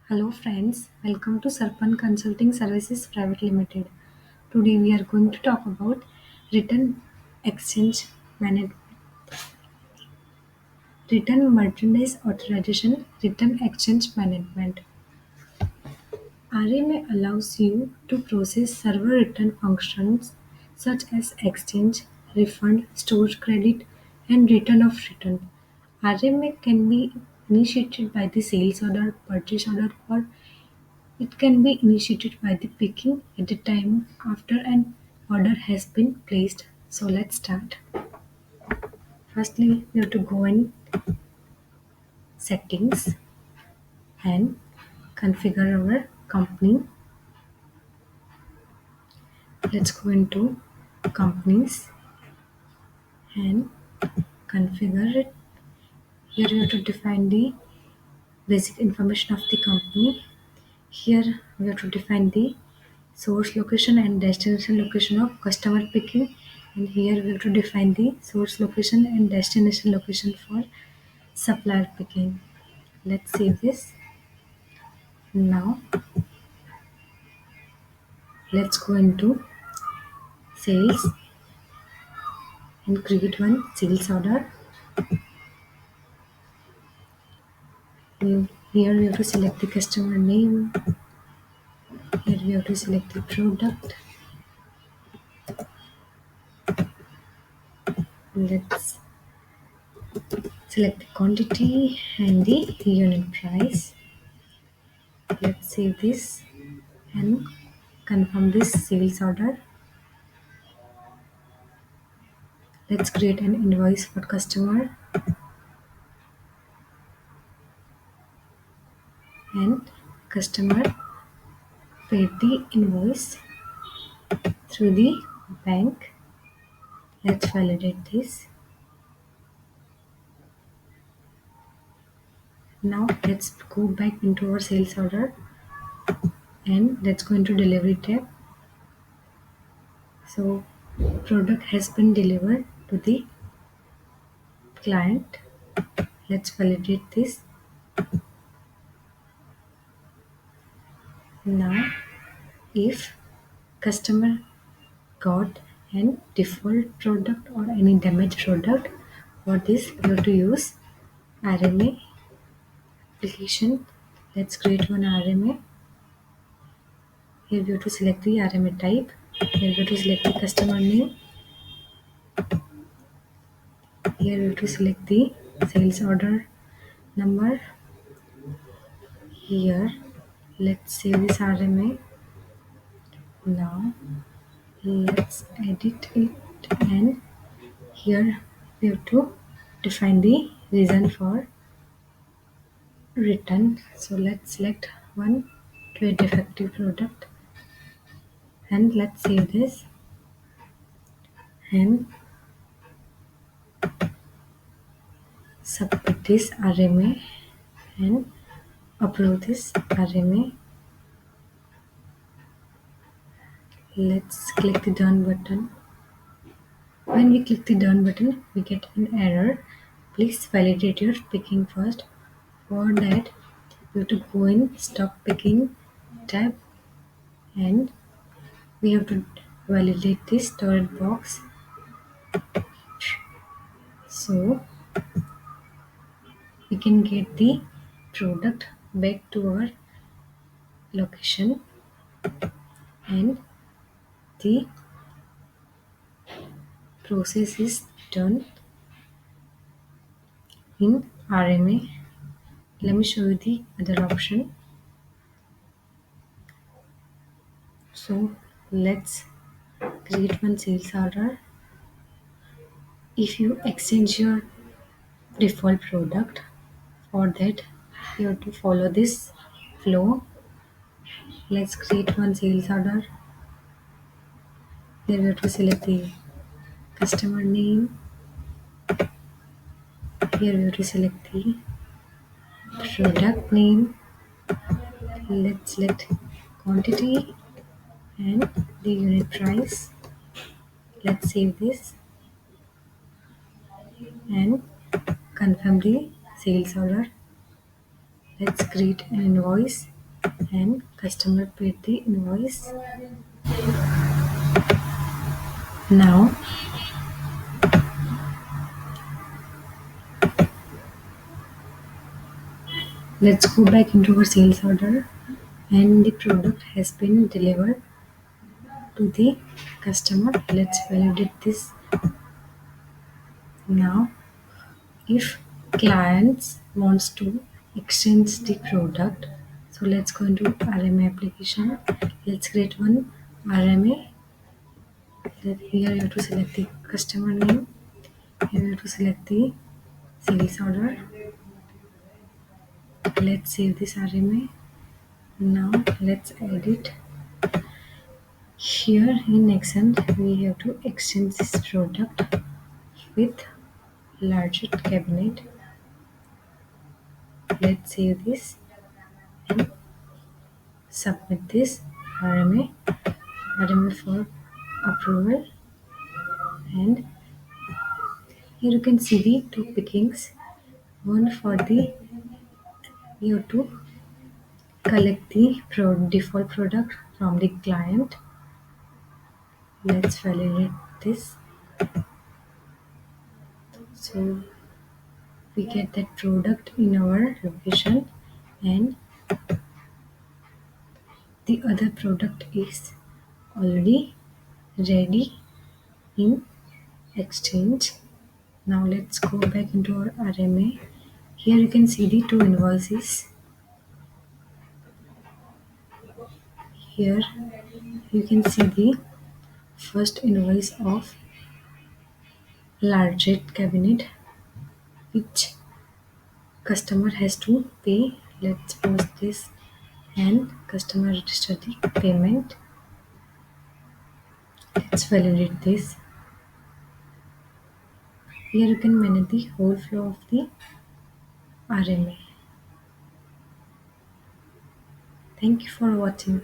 Hello friends, welcome to Serpent Consulting Services Private Limited. Today we are going to talk about return exchange management, return merchandise authorization, return exchange management. RMA allows you to process server return functions such as exchange, refund, store credit, and return of return. RMA can be initiated by the sales order, purchase order, or it can be initiated by the picking at the time after an order has been placed. So let's start. Firstly, we have to go in settings and configure our company. Let's go into companies and configure it. Here we have to define the basic information of the company. Here we have to define the source location and destination location of customer picking, and here we have to define the source location and destination location for supplier picking. Let's save this. Now let's go into sales and create one sales order. Here we have to select the customer name. Here we have to select the product. Let's select the quantity and the unit price. Let's save this and confirm this sales order. Let's create an invoice for customer and customer paid the invoice through the bank. Let's validate this. Now let's go back into our sales order and let's go into delivery tab. So product has been delivered to the client. Let's validate this. Now if customer got an default product or any damaged product, for this we have to use RMA application. Let's create one RMA. Here we have to select the RMA type. Here we have to select the customer name. Here we have to select the sales order number. Here let's save this RMA. Now let's edit it, and here we have to define the reason for return. So let's select one to a defective product and let's save this and submit this RMA and approve this RMA. Let's click the done button. When we click the done button, we get an error. Please validate your picking first. For that, you have to go in stop picking tab and we have to validate this storage box. So we can get the product back to our location and the process is done in RMA. Let me show you the other option. So let's create one sales order. If you exchange your default product, for that you have to follow this flow. Let's create one sales order. Here we have to select the customer name. Here we have to select the product name. Let's select quantity and the unit price. Let's save this and confirm the sales order. Let's create an invoice. and customer paid the invoice. Now let's go back into our sales order, and the product has been delivered to the customer. Let's validate this. Now if clients wants to exchange the product, so let's go into RMA application. Let's create one RMA. Here you have to select the customer name. Here you have to select the sales order. Let's save this RMA. Now let's edit. Here in Excel we have to exchange this product with larger cabinet. Let's save this and submit this RMA for approval. And here you can see the two pickings. One for the you have to collect the default product from the client. Let's validate this. So we get that product in our location, and the other product is already ready in exchange. Now let's go back into our RMA. Here you can see the two invoices. Here you can see the first invoice of largest cabinet which customer has to pay. Let's post this and customer register the payment. Let's validate this. Here you can manage the whole flow of the RMA. Thank you for watching.